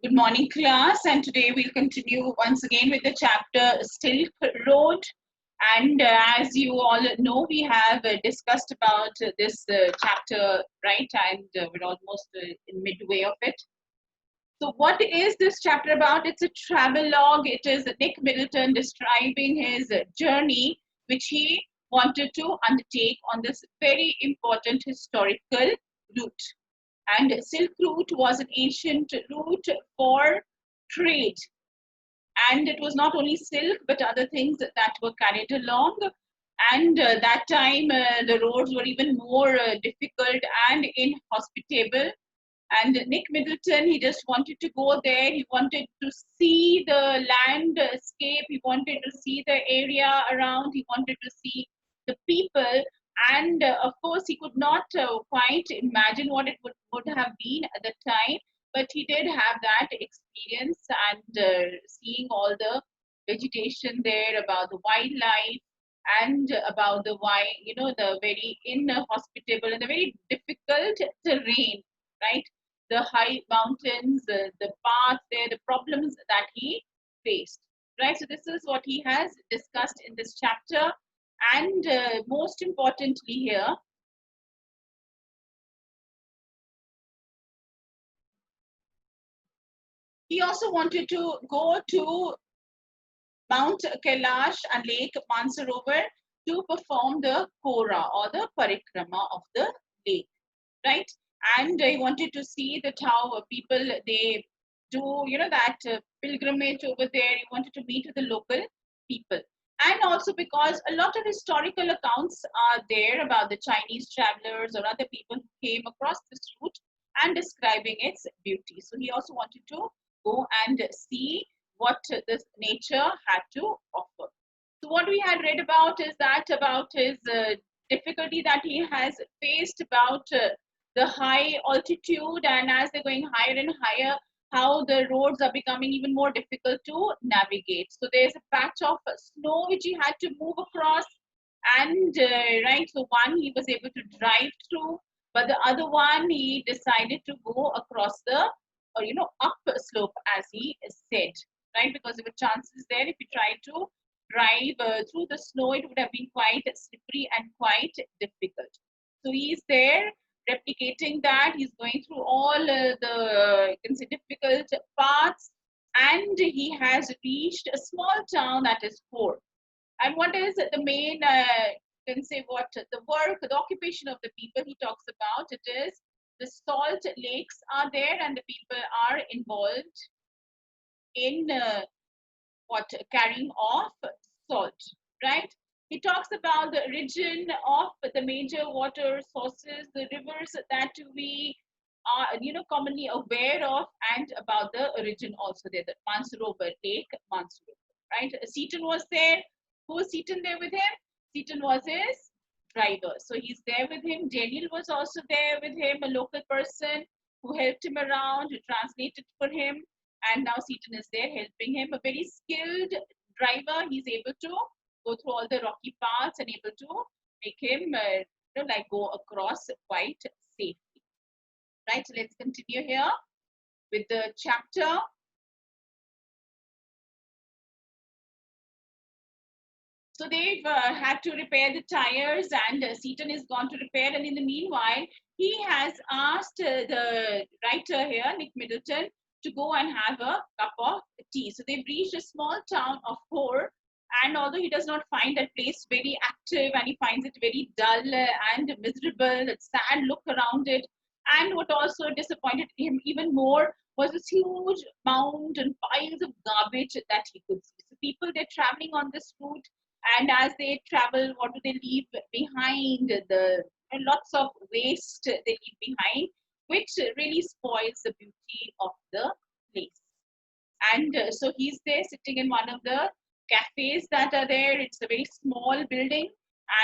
Good morning, class. And today we'll continue once again with the chapter Silk Road. And as you all know, we have discussed about this chapter, right? And we're almost in midway of it. So, what is this chapter about? It's a travelogue. It is Nick Middleton describing his journey, which he wanted to undertake on this very important historical route. And Silk Route was an ancient route for trade. And it was not only silk, but other things that were carried along. And that time, the roads were even more difficult and inhospitable. And Nick Middleton, he just wanted to go there. He wanted to see the landscape. He wanted to see the area around. He wanted to see the people. And of course, he could not quite imagine what it would have been at the time. But he did have that experience and seeing all the vegetation there, about the wildlife, and about the the very inhospitable and the very difficult terrain, right? The high mountains, the path there, the problems that he faced, right? So this is what he has discussed in this chapter. And most importantly here, he also wanted to go to Mount Kailash and Lake Mansarovar to perform the Kora or the Parikrama of the lake, right? And I wanted to see that how people they do, that pilgrimage over there. He wanted to meet with the local people, and also because a lot of historical accounts are there about the Chinese travelers or other people who came across this route and describing its beauty. So he also wanted to go and see what this nature had to offer. So what we had read about is that about his difficulty that he has faced about the high altitude, and as they're going higher and higher, how the roads are becoming even more difficult to navigate. So there's a patch of snow which he had to move across, and right, so one he was able to drive through, but the other one he decided to go across the or up slope, as he said, right? Because there were chances there if he tried to drive through the snow, it would have been quite slippery and quite difficult. So he's there replicating that. He's going through all the you can say difficult paths, and he has reached a small town that is Fort. And what is the main, can say what the work, the occupation of the people he talks about? It is the salt lakes are there, and the people are involved in what carrying off salt, right? He talks about the origin of the major water sources, the rivers that we are commonly aware of, and about the origin also there, the Mansarovar Lake, Mansarovar, right? Seaton was there. Who was Seaton there with him? Seaton was his driver, so he's there with him. Daniel was also there with him, a local person who helped him around, who translated for him, and now Seaton is there helping him. A very skilled driver. He's able to go through all the rocky paths and able to make him go across quite safely. Right. So let's continue here with the chapter. So they've had to repair the tires, and Seaton is gone to repair. And in the meanwhile, he has asked the writer here, Nick Middleton, to go and have a cup of tea. So they've reached a small town of Hor, and although he does not find that place very active, and he finds it very dull and miserable, it's sad look around it. And what also disappointed him even more was this huge mound and piles of garbage that he could see. So people, they're traveling on this route, and as they travel, what do they leave behind? The lots of waste they leave behind, which really spoils the beauty of the place. And so he's there sitting in one of the cafes that are there. It's a very small building,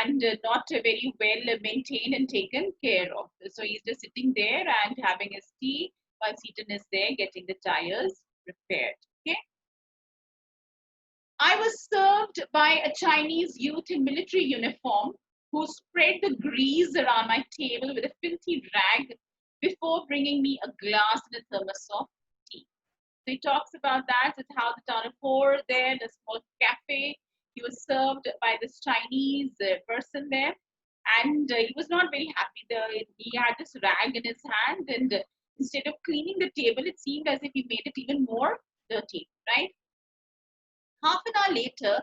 and not very well maintained and taken care of. So he's just sitting there and having his tea while Seaton is there getting the tires repaired. Okay. I was served by a Chinese youth in military uniform who spread the grease around my table with a filthy rag before bringing me a glass and a thermos of tea. So he talks about that. It's how the town of Hor there, the small cafe. He was served by this Chinese person there, and he was not very happy. He had this rag in his hand, and instead of cleaning the table, it seemed as if he made it even more dirty. Right? Half an hour later,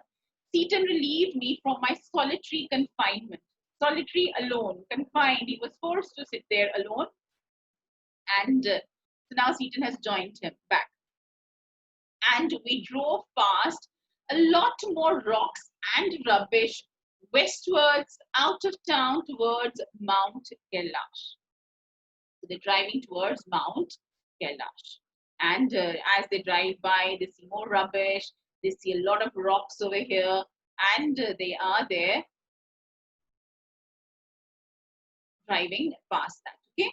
Seaton relieved me from my solitary confinement. Solitary, alone, confined. He was forced to sit there alone, and so now Seaton has joined him back. And we drove past a lot more rocks and rubbish westwards out of town towards Mount Kailash. So they're driving towards Mount Kailash. And as they drive by, they see more rubbish. They see a lot of rocks over here. And they are there driving past that. Okay.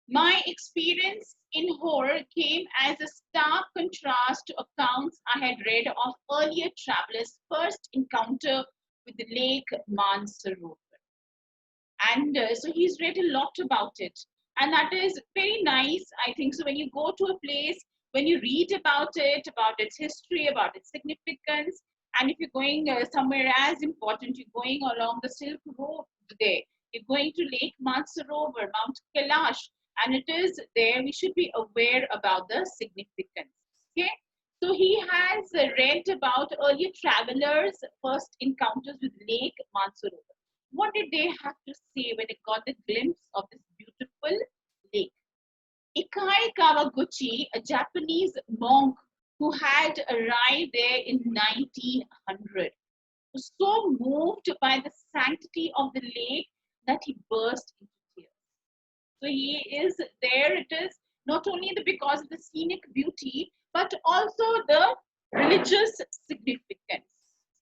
My experience in horror came as a stark contrast to accounts I had read of earlier travelers' first encounter with the Lake Mansarovar. And so he's read a lot about it. And that is very nice, I think. So when you go to a place, when you read about it, about its history, about its significance, and if you're going somewhere as important, you're going along the Silk Road there, you're going to Lake Mansarovar, Mount Kailash, and it is there, we should be aware about the significance. Okay. So he has read about earlier travelers' first encounters with Lake Mansarovar. What did they have to say when they got the glimpse of this beautiful lake? Ikai Kawaguchi, a Japanese monk who had arrived there in 1900, was so moved by the sanctity of the lake that he burst into tears. So he is there, it is not only because of the scenic beauty, but also the religious significance,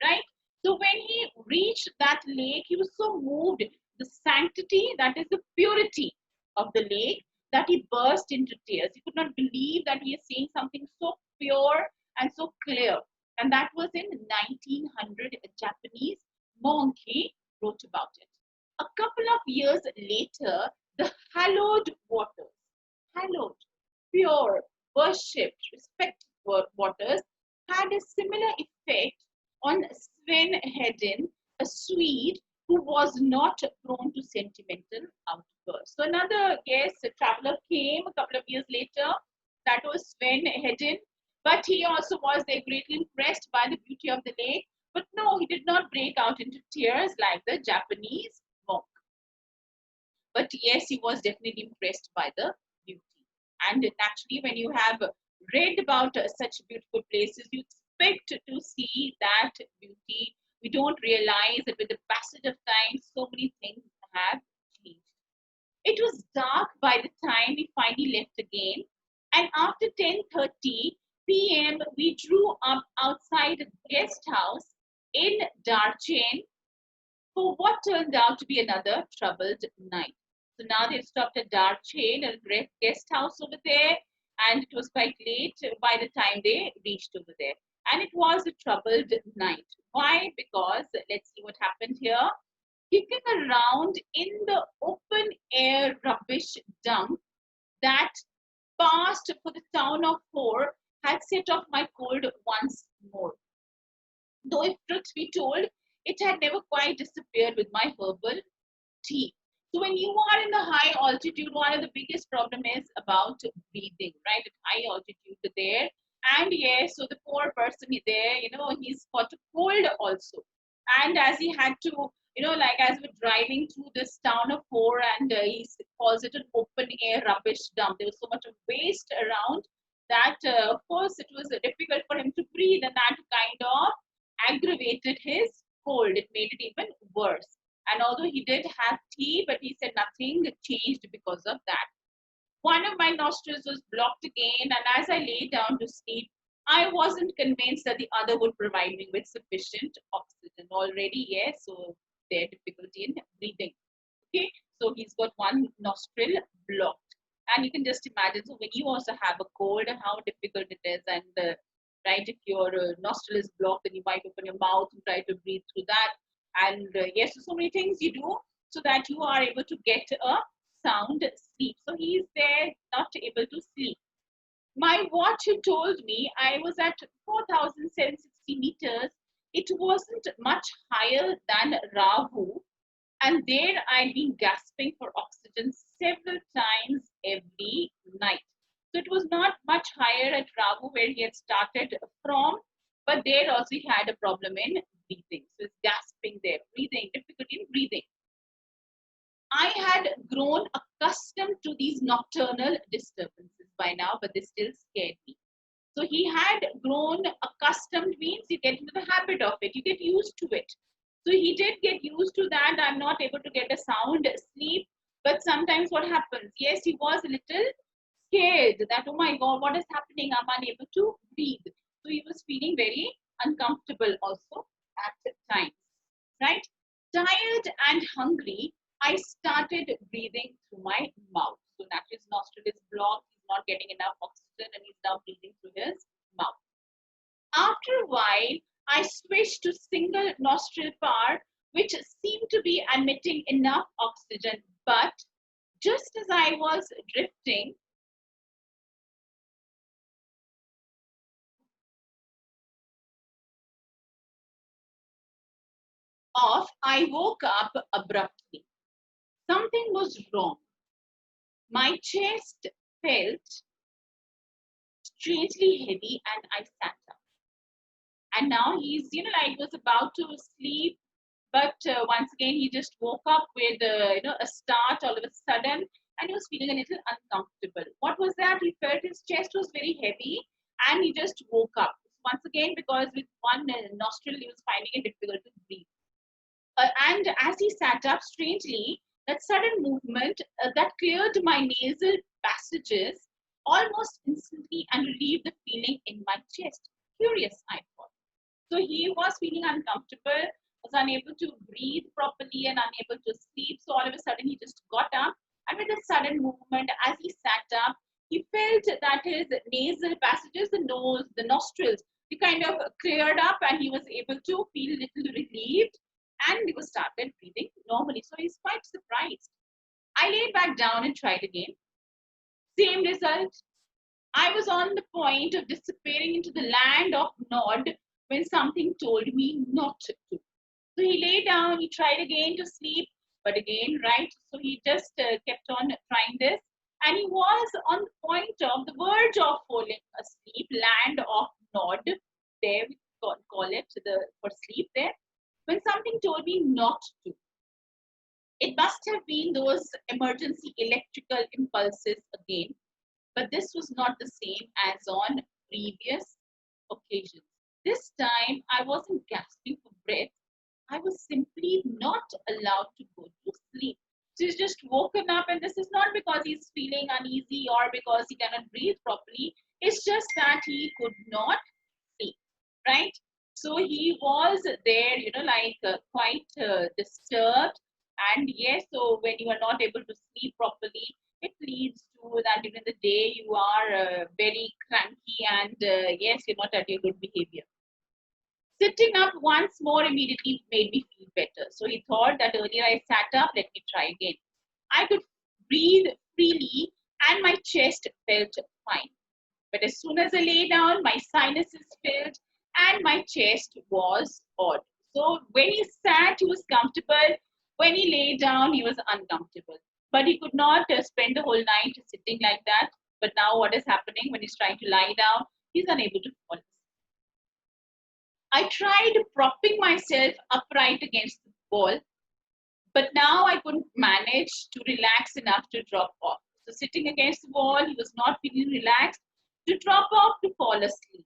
right? So when he reached that lake, he was so moved, the sanctity, that is the purity of the lake, that he burst into tears. He could not believe that he is seeing something so pure and so clear. And that was in 1900, a Japanese monk, he wrote about it. A couple of years later, the hallowed waters, hallowed, pure, worshipped, respected waters had a similar effect on Sven Hedin, a Swede who was not prone to sentimental outbursts. So another guest, a traveler, came a couple of years later. That was Sven Hedin, but he also was there greatly impressed by the beauty of the lake. But no, he did not break out into tears like the Japanese monk. But yes, he was definitely impressed by the beauty. And naturally, when you have read about such beautiful places, you expect to see that beauty. We don't realize that with the passage of time, so many things have changed. It was dark by the time we finally left again, and after 10:30 p.m., we drew up outside a guest house in Darchen for what turned out to be another troubled night. So now they've stopped at Darchen, a great guest house over there, and it was quite late by the time they reached over there. And it was a troubled night. Why? Because let's see what happened here. Kicking around in the open air rubbish dump that passed for the town of Hor had set off my cold once more. Though, if truth be told, it had never quite disappeared with my herbal tea. So when you are in the high altitude, one of the biggest problem is about breathing, right? At high altitude there. And yes, so the poor person there, he's got a cold also. And as he had to, like as we're driving through this town of Hor, and he calls it an open air rubbish dump. There was so much of waste around that, of course, it was difficult for him to breathe, and that kind of aggravated his cold. It made it even worse. And although he did have tea, but he said nothing changed because of that. One of my nostrils was blocked again, and as I lay down to sleep, I wasn't convinced that the other would provide me with sufficient oxygen. Already, yes, so their difficulty in breathing. Okay, so he's got one nostril blocked. And you can just imagine, so when you also have a cold, how difficult it is. And right, if your nostril is blocked, then you might open your mouth and try to breathe through that. And yes, so many things you do so that you are able to get a sound sleep. So he is there not able to sleep. My watch told me I was at 4,760 meters. It wasn't much higher than Rahu, and there I'd been gasping for oxygen several times every night. So it was not much higher at Rahu where he had started from, but there also he had a problem in breathing. So it's gasping there, breathing, difficulty in breathing. I had grown accustomed to these nocturnal disturbances by now, but they still scared me. So he had grown accustomed means you get into the habit of it, you get used to it. So he did get used to that. I'm not able to get a sound sleep, but sometimes what happens? Yes, he was a little scared that, oh my God, what is happening? I'm unable to breathe. So he was feeling very uncomfortable also at times, right? Tired and hungry, I started breathing through my mouth. So naturally his nostril is blocked, he's not getting enough oxygen and he's now breathing through his mouth. After a while, I switched to single nostril power, which seemed to be emitting enough oxygen. But just as I was drifting off, I woke up abruptly. Something was wrong. My chest felt strangely heavy and I sat up. And now he's, like was about to sleep, but once again he just woke up with, a start all of a sudden, and he was feeling a little uncomfortable. What was that? He felt his chest was very heavy, and he just woke up once again because with one nostril he was finding it difficult to breathe. And as he sat up, strangely, that sudden movement that cleared my nasal passages almost instantly and relieved the feeling in my chest. Curious, I thought. So he was feeling uncomfortable, was unable to breathe properly and unable to sleep. So all of a sudden he just got up, and with a sudden movement, as he sat up, he felt that his nasal passages, the nose, the nostrils, he kind of cleared up and he was able to feel a little relieved and he was started breathing normally. So he's quite surprised. I laid back down and tried again. Same result. I was on the point of disappearing into the land of Nod when something told me not to. So he lay down, he tried again to sleep, but again, right? So he just kept on trying this. And he was on the point of the verge of falling asleep, land of Nod, there we call it for sleep there, when something told me not to. It must have been those emergency electrical impulses again, but this was not the same as on previous occasions. This time I wasn't gasping for breath. I was simply not allowed to go to sleep. So he's just woken up, and this is not because he's feeling uneasy or because he cannot breathe properly. It's just that he could not sleep, right? So he was there, quite disturbed. And yes, so when you are not able to sleep properly, it leads to that during the day you are very cranky and yes, you're not at your good behavior. Sitting up once more immediately made me feel better. So he thought that earlier I sat up, let me try again. I could breathe freely and my chest felt fine. But as soon as I lay down, my sinuses filled and my chest was odd. So when he sat, he was comfortable. When he lay down, he was uncomfortable. But he could not spend the whole night sitting like that. But now, what is happening when he's trying to lie down? He's unable to fall asleep. I tried propping myself upright against the wall, but now I couldn't manage to relax enough to drop off. So, sitting against the wall, he was not feeling relaxed to drop off to fall asleep.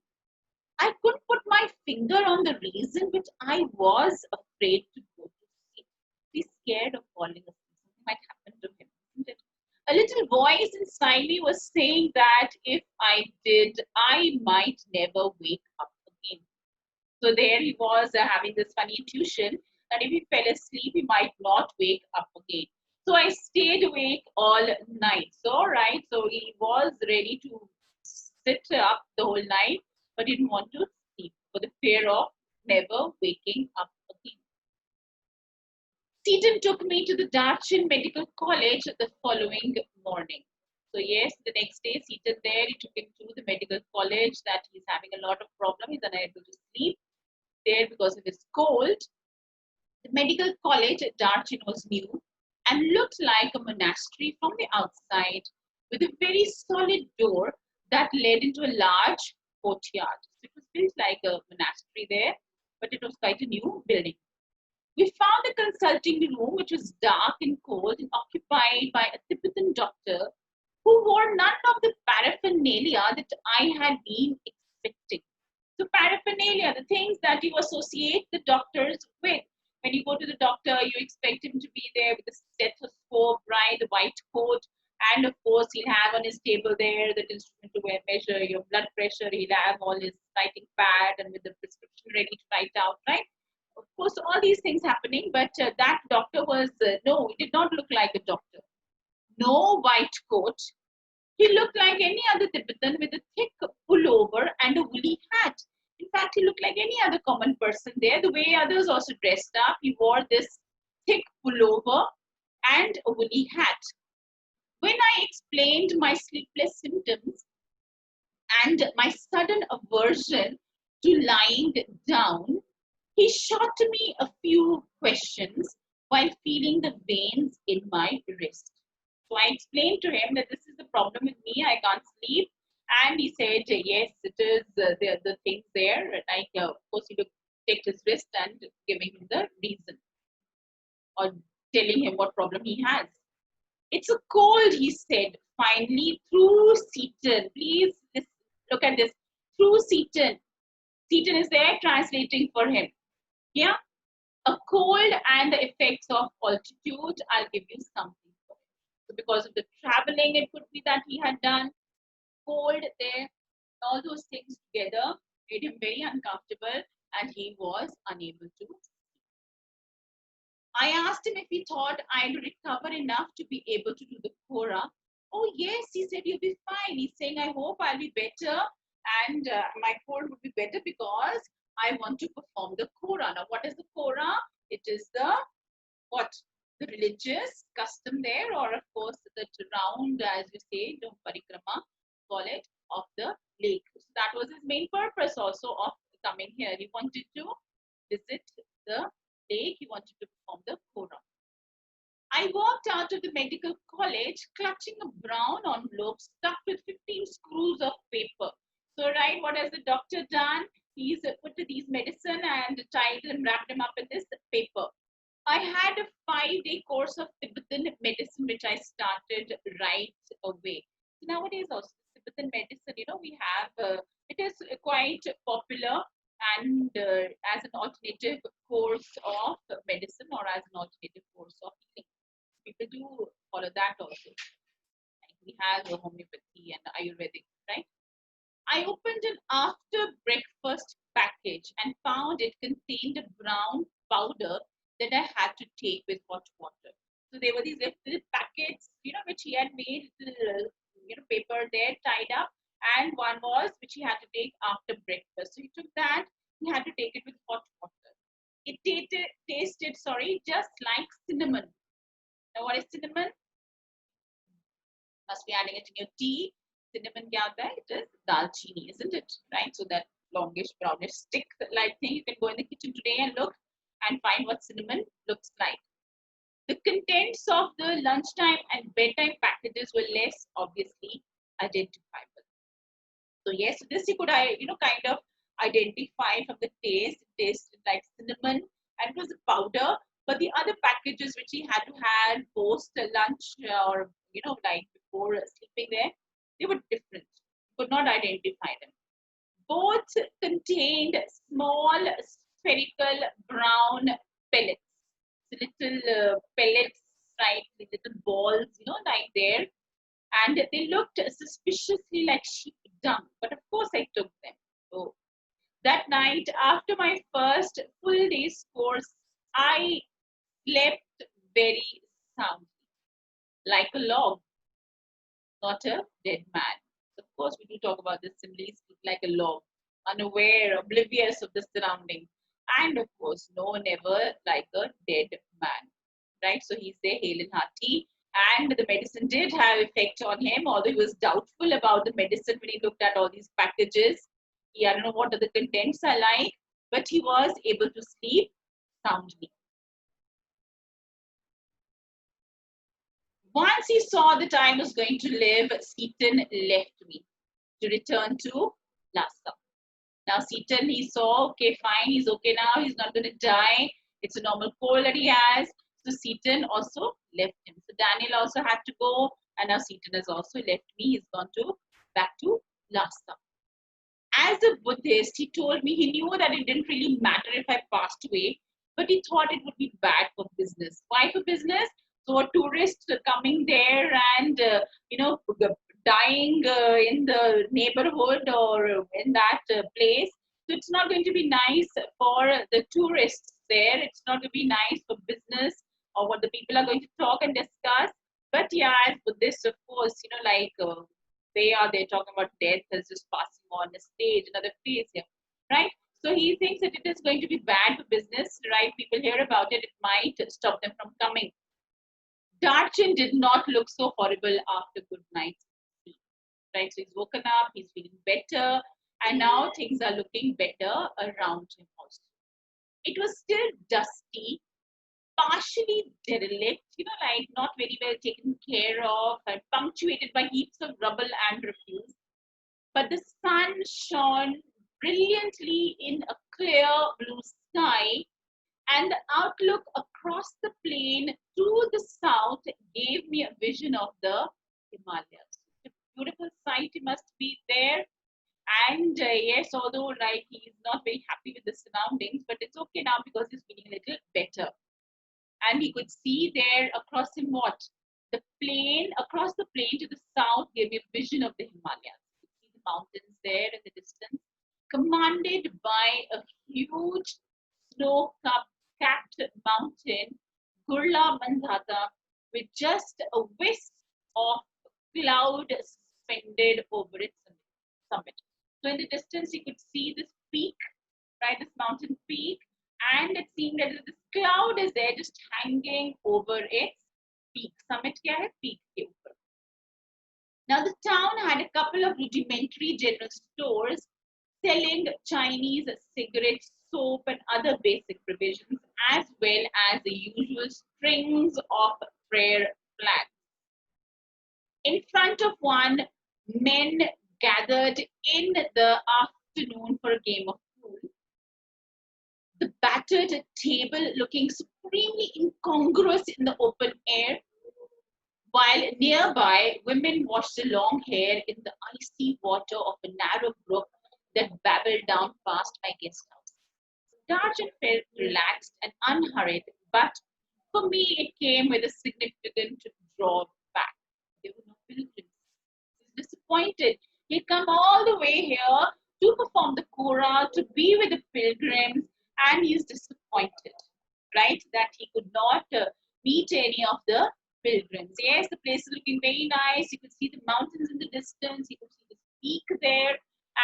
I couldn't put my finger on the reason, but I was afraid to go to sleep. He's scared of falling asleep. Something might happen to him, isn't it? A little voice inside me was saying that if I did, I might never wake up again. So there he was having this funny intuition that if he fell asleep, he might not wake up again. So I stayed awake all night. So, right, so he was ready to sit up the whole night, but didn't want to sleep for the fear of never waking up again. Seaton took me to the Darchin Medical College the following morning. So yes, the next day, seated there, he took him to the medical college that he's having a lot of problem. He's unable to sleep there because of his cold. The medical college at Darchin was new and looked like a monastery from the outside, with a very solid door that led into a large courtyard. So it was built like a monastery there, but it was quite a new building. We found the consulting room, which was dark and cold and occupied by a Tibetan doctor who wore none of the paraphernalia that I had been expecting. So paraphernalia, the things that you associate the doctors with. When you go to the doctor, you expect him to be there with a stethoscope, right, the white coat, and of course he'll have on his table there the instrument to measure your blood pressure. He'll have all his writing pad and with the prescription ready to write out, right? Of course, all these things happening, but that doctor was no, he did not look like a doctor. No white coat, he looked like any other Tibetan with a thick pullover and a woolly hat. In fact, he looked like any other common person there. The way others also dressed up, he wore this thick pullover and a woolly hat. When I explained my sleepless symptoms and my sudden aversion to lying down, he shot me a few questions while feeling the veins in my wrist. So I explained to him that this is the problem with me. I can't sleep. And he said, yes, it is the things there. Like, of course, he would take his wrist and giving him the reason or telling him what problem he has. It's a cold, he said, finally, through Seaton. Please look at this. Through Seaton. Seaton is there translating for him. Yeah, a cold and the effects of altitude. I'll give you something for it. So because of the traveling, it could be that he had done cold there. All those things together made him very uncomfortable and he was unable to. I asked him if he thought I'd recover enough to be able to do the Kora. Oh yes, he said you'll be fine. He's saying I hope I'll be better and my cold would be better because I want to perform the Kora. Now, what is the Kora? It is the what? The religious custom there, or of course the round, as we say, the parikrama, call it, of the lake. So that was his main purpose also of coming here. He wanted to visit the lake. He wanted to perform the Kora. I walked out of the medical college clutching a brown envelope stuck with 15 screws of paper. So, right, what has the doctor done? He's put these medicine and tied and wrapped them up in this paper. I had a 5-day course of Tibetan medicine, which I started right away. So nowadays, also Tibetan medicine, we have, it is quite popular and as an alternative course of medicine or as an alternative course of healing. People do follow that also. Like we have homeopathy and Ayurvedic, right? I opened an after breakfast package and found it contained a brown powder that I had to take with hot water. So there were these little packets, which he had made, paper there tied up, and one was which he had to take after breakfast. So he took that, he had to take it with hot water. It tasted, just like cinnamon. Now what is cinnamon? Must be adding it in your tea. Cinnamon kya hota hai? It is dalchini, isn't it? Right? So that longish brownish stick like thing, you can go in the kitchen today and look and find what cinnamon looks like. The contents of the lunchtime and bedtime packages were less obviously identifiable. So yes, this you could kind of identify from the taste. It tasted like cinnamon and it was a powder. But the other packages which he had to have post lunch or like before sleeping there, they were different. You could not identify them. Both contained small spherical brown pellets. So little pellets, right? Little balls, like there. And they looked suspiciously like sheep dung. But of course, I took them. So that night, after my first full day's course, I slept very soundly, like a log, not a dead man. Of course, we do talk about this simply like a log, unaware, oblivious of the surrounding. And of course, no, never like a dead man, right? So he's there, hale and hearty. And the medicine did have effect on him, although he was doubtful about the medicine when he looked at all these packages. I don't know what are the contents are like, but he was able to sleep soundly. Once he saw that I was going to live, Seaton left me to return to Lhasa. Now Seaton, he saw, okay, fine, he's okay now, he's not going to die. It's a normal cold that he has. So Seaton also left him. So Daniel also had to go, and now Seaton has also left me. He's gone to back to Lhasa. As a Buddhist, he told me he knew that it didn't really matter if I passed away, but he thought it would be bad for business. Why for business? So a tourist coming there and dying in the neighborhood or in that place. So it's not going to be nice for the tourists there. It's not going to be nice for business or what the people are going to talk and discuss. But yeah, as Buddhists, of course, they are there talking about death as just passing on a stage, another phase here, right? So he thinks that it is going to be bad for business, right? People hear about it, it might stop them from coming. Darchin did not look so horrible after good night's sleep, right? So he's woken up, he's feeling better, and now things are looking better around him also. It was still dusty, partially derelict, like not very well taken care of and punctuated by heaps of rubble and refuse. But the sun shone brilliantly in a clear blue sky, and the outlook across the plain to the south gave me a vision of the Himalayas. A beautiful sight must be there. And yes, although like he's not very happy with the surroundings, but it's okay now because he's feeling a little better. And he could see there across him what? The plain, across the plain to the south gave me a vision of the Himalayas. You could see the mountains there in the distance, commanded by a huge snow-capped mountain, Gurla Mandhata, with just a wisp of cloud suspended over its summit. So in the distance, you could see this peak, right, this mountain peak, and it seemed that this cloud is there just hanging over its peak. Summit kya hai? Peak ke upar. Now the town had a couple of rudimentary general stores selling Chinese cigarettes, soap, and other basic provisions, as well as the usual strings of prayer flags. In front of one, men gathered in the afternoon for a game of pool. The battered table looking supremely incongruous in the open air, while nearby women washed the long hair in the icy water of a narrow brook that babbled down past my guest house. Darjan felt relaxed and unhurried, but for me it came with a significant drawback. There were no pilgrims. He was disappointed. He'd come all the way here to perform the Kora, to be with the pilgrims, and he's disappointed, right, that he could not meet any of the pilgrims. Yes, the place is looking very nice. You could see the mountains in the distance. You could see the peak there,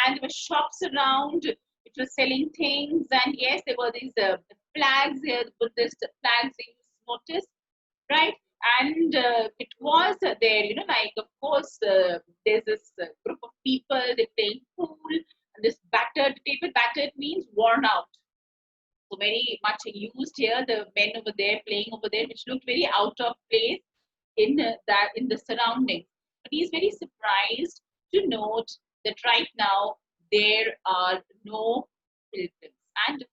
and there were shops around which were selling things. And yes, there were these flags here, the Buddhist flags you noticed, right? And it was there, like of course there's this group of people, they playing pool, and this battered table. Battered means worn out. So very much used here. The men over there playing over there, which looked very out of place in the surroundings. But he's very surprised to note that right now there are no pilgrims. And